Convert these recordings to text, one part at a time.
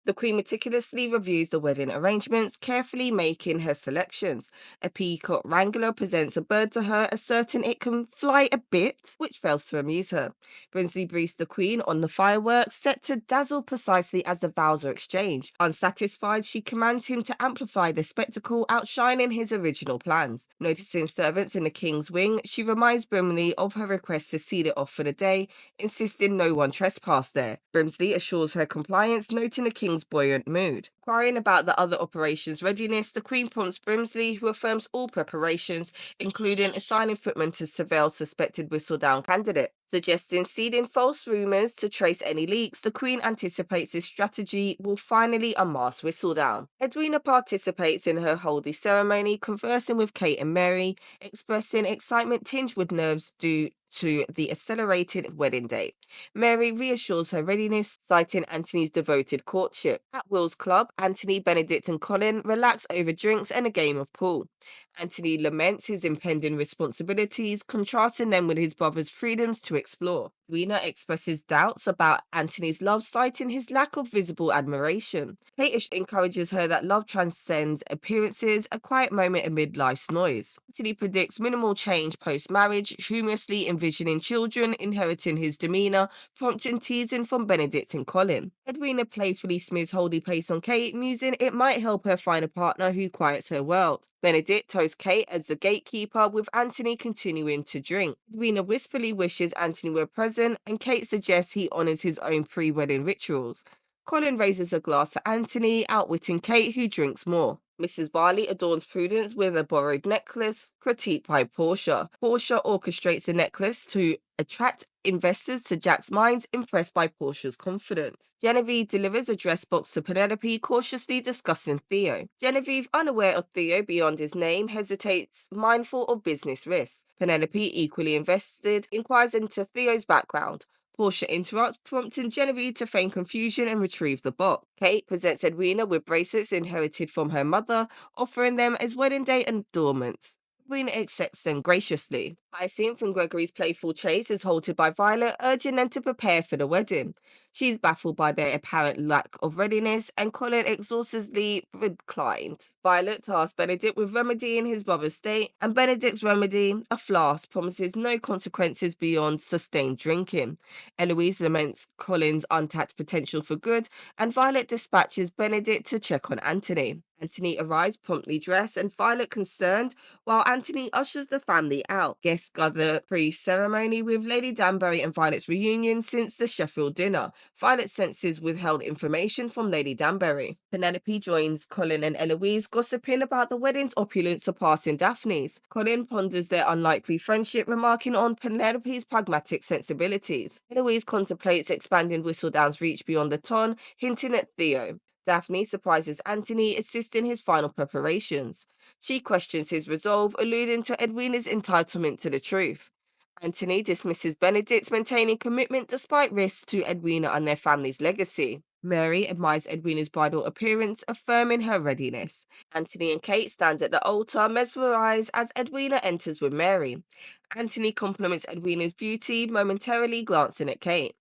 The Queen meticulously reviews the wedding arrangements, carefully making her selections. A peacock wrangler presents a bird to her, asserting it can fly a bit, which fails to amuse her. Brinsley briefs the Queen on the fireworks, set to dazzle precisely as the vows are exchanged. Unsatisfied, she commands him to amplify the spectacle, outshining his original plans. Noticing servants in the King's wing, she reminds Brimley of her request to seal it off for the day, insisting no one trespass there. Brimsley assures her compliance, noting the King's buoyant mood. Inquiring about the other operations' readiness, the Queen prompts Brimsley, who affirms all preparations, including assigning footmen to surveil suspected Whistledown candidate. Suggesting seeding false rumours to trace any leaks, the Queen anticipates this strategy will finally unmask Whistledown. Edwina participates in her Holdy ceremony, conversing with Kate and Mary, expressing excitement tinged with nerves due to the accelerated wedding date. Mary reassures her readiness, citing Anthony's devoted courtship. At Will's club, Anthony, Benedict and Colin relax over drinks and a game of pool. Anthony laments his impending responsibilities, contrasting them with his brother's freedoms to explore. Edwina expresses doubts about Anthony's love, citing his lack of visible admiration. Kate encourages her that love transcends appearances, a quiet moment amid life's noise. Anthony predicts minimal change post-marriage, humorously envisioning children inheriting his demeanour, prompting teasing from Benedict and Colin. Edwina playfully smears Holdy paste on Kate, musing it might help her find a partner who quiets her world. Benedict toasts Kate as the gatekeeper, with Anthony continuing to drink. Edwina wistfully wishes Anthony were present, and Kate suggests he honours his own pre-wedding rituals. Colin raises a glass to Anthony, outwitting Kate, who drinks more. Mrs. Barley adorns Prudence with a borrowed necklace, critiqued by Portia. Portia orchestrates the necklace to attract investors to Jack's minds, impressed by Portia's confidence. Genevieve delivers a dress box to Penelope, cautiously discussing Theo. Genevieve, unaware of Theo beyond his name, hesitates, mindful of business risks. Penelope, equally invested, inquires into Theo's background. Portia interrupts, prompting Genevieve to feign confusion and retrieve the box. Kate presents Edwina with bracelets inherited from her mother, offering them as wedding day adornments. Edwina accepts them graciously. Hyacinth from Gregory's playful chase is halted by Violet, urging them to prepare for the wedding. She is baffled by their apparent lack of readiness, and Colin exhaustively declined. Violet tasks Benedict with remedying his brother's state, and Benedict's remedy, a flask, promises no consequences beyond sustained drinking. Eloise laments Colin's untapped potential for good, and Violet dispatches Benedict to check on Anthony. Anthony arrives promptly dressed and Violet concerned, while Anthony ushers the family out. Guests gather pre-ceremony, with Lady Danbury and Violet's reunion since the Sheffield dinner. Violet senses withheld information from Lady Danbury. Penelope joins Colin and Eloise, gossiping about the wedding's opulence surpassing Daphne's. Colin ponders their unlikely friendship, remarking on Penelope's pragmatic sensibilities. Eloise contemplates expanding Whistledown's reach beyond the Ton, hinting at Theo. Daphne surprises Anthony, assisting his final preparations. She questions his resolve, alluding to Edwina's entitlement to the truth. Anthony dismisses Benedict, maintaining commitment despite risks to Edwina and their family's legacy. Mary admires Edwina's bridal appearance, affirming her readiness. Anthony and Kate stand at the altar, mesmerized as Edwina enters with Mary. Anthony compliments Edwina's beauty, momentarily glancing at Kate.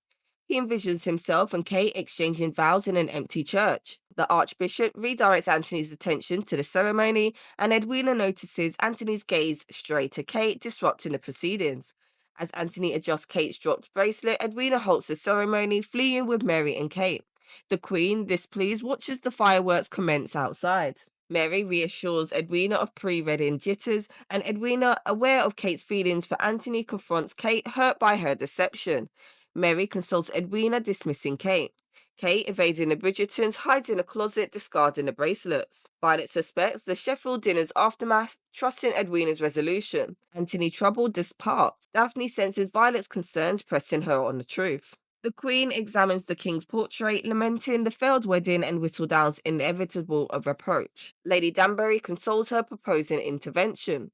He envisions himself and Kate exchanging vows in an empty church. The Archbishop redirects Anthony's attention to the ceremony, and Edwina notices Anthony's gaze stray to Kate, disrupting the proceedings. As Anthony adjusts Kate's dropped bracelet, Edwina halts the ceremony, fleeing with Mary and Kate. The Queen, displeased, watches the fireworks commence outside. Mary reassures Edwina of pre-wedding jitters, and Edwina, aware of Kate's feelings for Anthony, confronts Kate, hurt by her deception. Mary consults Edwina, dismissing Kate. Kate, evading the Bridgertons, hides in a closet, discarding the bracelets. Violet suspects the Sheffield dinner's aftermath, trusting Edwina's resolution. Anthony, troubled, departs. Daphne senses Violet's concerns, pressing her on the truth. The Queen examines the King's portrait, lamenting the failed wedding and Whistledown's inevitable reproach. Lady Danbury consoles her, proposing intervention.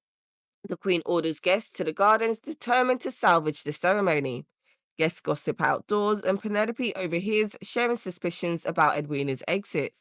The Queen orders guests to the gardens, determined to salvage the ceremony. Guests gossip outdoors, and Penelope overhears, sharing suspicions about Edwina's exit.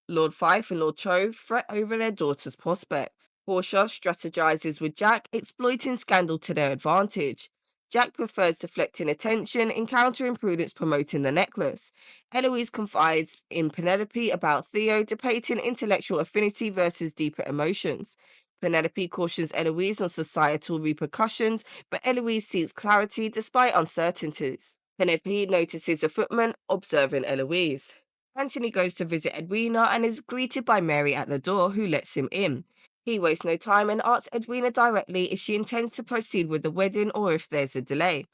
Lord Fife and Lord Cho fret over their daughter's prospects. Portia strategizes with Jack, exploiting scandal to their advantage. Jack prefers deflecting attention, encountering Prudence promoting the necklace. Eloise confides in Penelope about Theo, debating intellectual affinity versus deeper emotions. Penelope cautions Eloise on societal repercussions, but Eloise seeks clarity despite uncertainties. Penelope notices a footman observing Eloise. Anthony goes to visit Edwina and is greeted by Mary at the door, who lets him in. He wastes no time and asks Edwina directly if she intends to proceed with the wedding or if there's a delay.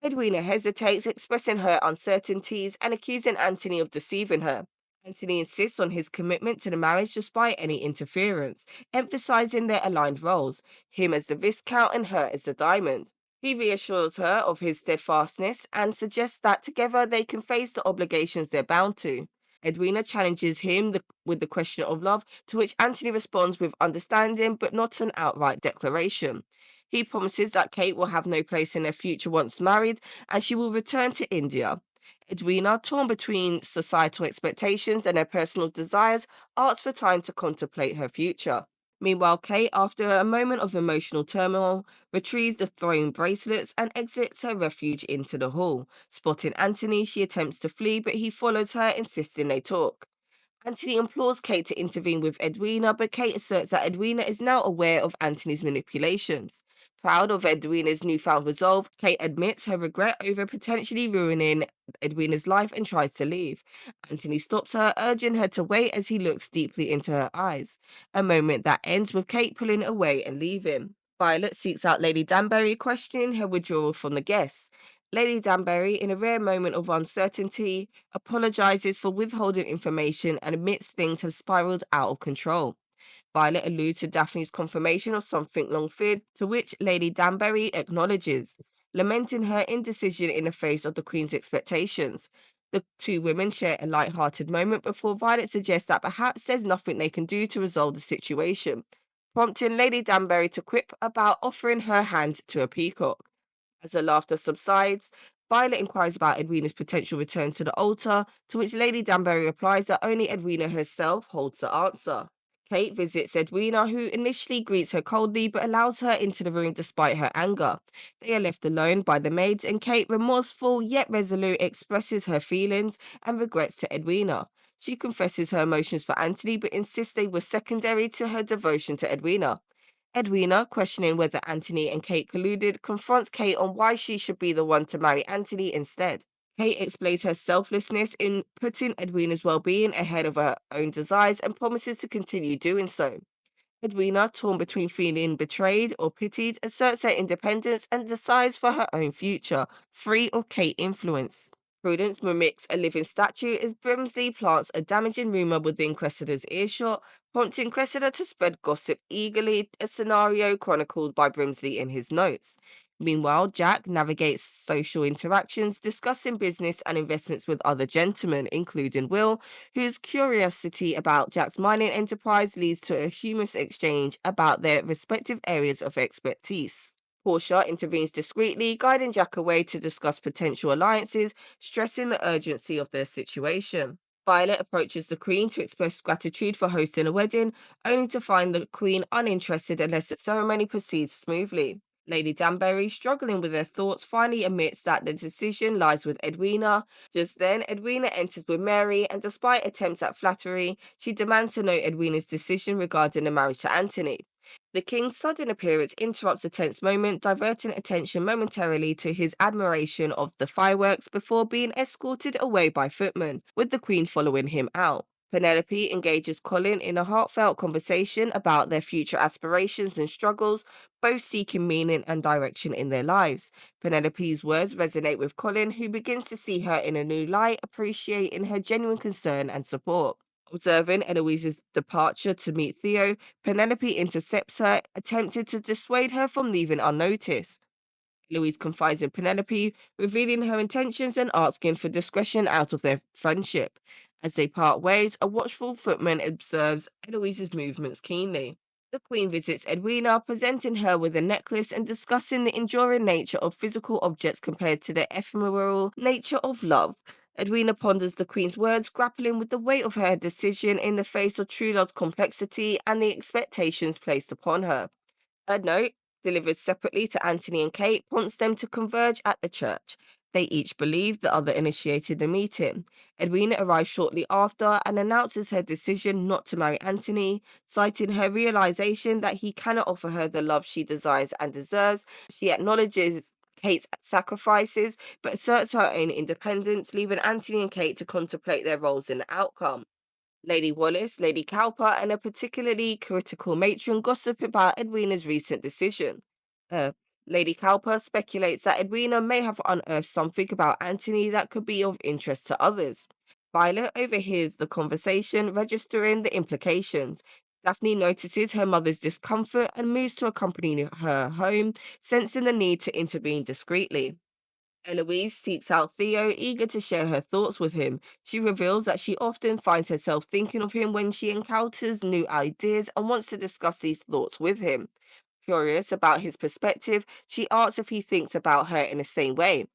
Edwina hesitates, expressing her uncertainties and accusing Anthony of deceiving her. Anthony insists on his commitment to the marriage despite any interference, emphasizing their aligned roles, him as the viscount and her as the diamond. He reassures her of his steadfastness and suggests that together they can face the obligations they're bound to. Edwina challenges him with the question of love, to which Anthony responds with understanding but not an outright declaration. He promises that Kate will have no place in their future once married, and she will return to India. Edwina, torn between societal expectations and her personal desires, asks for time to contemplate her future. Meanwhile, Kate, after a moment of emotional turmoil, retrieves the thrown bracelets and exits her refuge into the hall. Spotting Anthony, she attempts to flee, but he follows her, insisting they talk. Anthony implores Kate to intervene with Edwina, but Kate asserts that Edwina is now aware of Anthony's manipulations. Proud of Edwina's newfound resolve, Kate admits her regret over potentially ruining Edwina's life and tries to leave. Anthony stops her, urging her to wait as he looks deeply into her eyes, a moment that ends with Kate pulling away and leaving. Violet seeks out Lady Danbury, questioning her withdrawal from the guests. Lady Danbury, in a rare moment of uncertainty, apologizes for withholding information and admits things have spiraled out of control. Violet alludes to Daphne's confirmation of something long feared, to which Lady Danbury acknowledges, lamenting her indecision in the face of the Queen's expectations. The two women share a light-hearted moment before Violet suggests that perhaps there's nothing they can do to resolve the situation, prompting Lady Danbury to quip about offering her hand to a peacock. As the laughter subsides, Violet inquires about Edwina's potential return to the altar, to which Lady Danbury replies that only Edwina herself holds the answer. Kate visits Edwina, who initially greets her coldly but allows her into the room despite her anger. They are left alone by the maids, and Kate, remorseful yet resolute, expresses her feelings and regrets to Edwina. She confesses her emotions for Anthony but insists they were secondary to her devotion to Edwina. Edwina, questioning whether Anthony and Kate colluded, confronts Kate on why she should be the one to marry Anthony instead. Kate explains her selflessness in putting Edwina's well-being ahead of her own desires and promises to continue doing so. Edwina, torn between feeling betrayed or pitied, asserts her independence and decides for her own future, free of Kate influence. Prudence mimics a living statue as Brimsley plants a damaging rumour within Cressida's earshot, prompting Cressida to spread gossip eagerly, a scenario chronicled by Brimsley in his notes. Meanwhile, Jack navigates social interactions, discussing business and investments with other gentlemen, including Will, whose curiosity about Jack's mining enterprise leads to a humorous exchange about their respective areas of expertise. Portia intervenes discreetly, guiding Jack away to discuss potential alliances, stressing the urgency of their situation. Violet approaches the Queen to express gratitude for hosting a wedding, only to find the Queen uninterested unless the ceremony proceeds smoothly. Lady Danbury, struggling with her thoughts, finally admits that the decision lies with Edwina. Just then, Edwina enters with Mary, and despite attempts at flattery, she demands to know Edwina's decision regarding the marriage to Anthony. The king's sudden appearance interrupts the tense moment, diverting attention momentarily to his admiration of the fireworks before being escorted away by footmen, with the queen following him out. Penelope engages Colin in a heartfelt conversation about their future aspirations and struggles, both seeking meaning and direction in their lives. Penelope's words resonate with Colin, who begins to see her in a new light, appreciating her genuine concern and support. Observing Eloise's departure to meet Theo, Penelope intercepts her, attempting to dissuade her from leaving unnoticed. Eloise confides in Penelope, revealing her intentions and asking for discretion out of their friendship. As they part ways, a watchful footman observes Eloise's movements keenly. The Queen visits Edwina, presenting her with a necklace and discussing the enduring nature of physical objects compared to the ephemeral nature of love. Edwina ponders the Queen's words, grappling with the weight of her decision in the face of true love's complexity and the expectations placed upon her. A note: delivered separately to Anthony and Kate, prompts them to converge at the church. They each believe the other initiated the meeting. Edwina arrives shortly after and announces her decision not to marry Anthony, citing her realization that he cannot offer her the love she desires and deserves. She acknowledges Kate's sacrifices, but asserts her own independence, leaving Anthony and Kate to contemplate their roles in the outcome. Lady Wallace, Lady Cowper, and a particularly critical matron gossip about Edwina's recent decision. Uh, Lady Cowper speculates that Edwina may have unearthed something about Anthony that could be of interest to others. Violet overhears the conversation, registering the implications. Daphne notices her mother's discomfort and moves to accompany her home, sensing the need to intervene discreetly. Eloise seeks out Theo, eager to share her thoughts with him. She reveals that she often finds herself thinking of him when she encounters new ideas and wants to discuss these thoughts with him. Curious about his perspective, she asks if he thinks about her in the same way.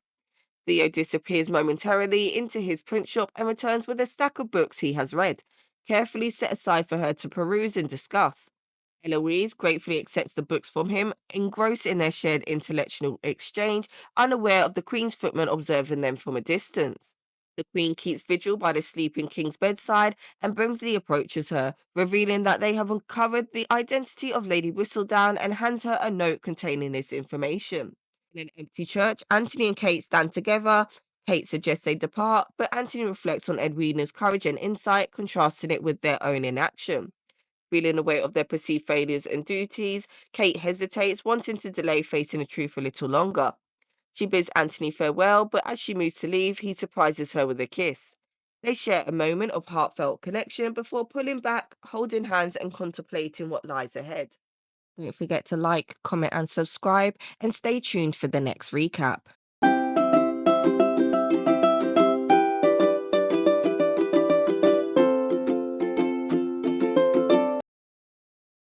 Theo disappears momentarily into his print shop and returns with a stack of books he has read, carefully set aside for her to peruse and discuss. Eloise gratefully accepts the books from him, engrossed in their shared intellectual exchange, unaware of the Queen's footman observing them from a distance. The Queen keeps vigil by the sleeping king's bedside, and Brimsley approaches her, revealing that they have uncovered the identity of Lady Whistledown, and hands her a note containing this information. In an empty church, Anthony and Kate stand together. Kate suggests they depart, but Anthony reflects on Edwina's courage and insight, contrasting it with their own inaction. Feeling the weight of their perceived failures and duties, Kate hesitates, wanting to delay facing the truth a little longer. She bids Anthony farewell, but as she moves to leave, he surprises her with a kiss. They share a moment of heartfelt connection before pulling back, holding hands and contemplating what lies ahead. Don't forget to like, comment, and subscribe, and stay tuned for the next recap.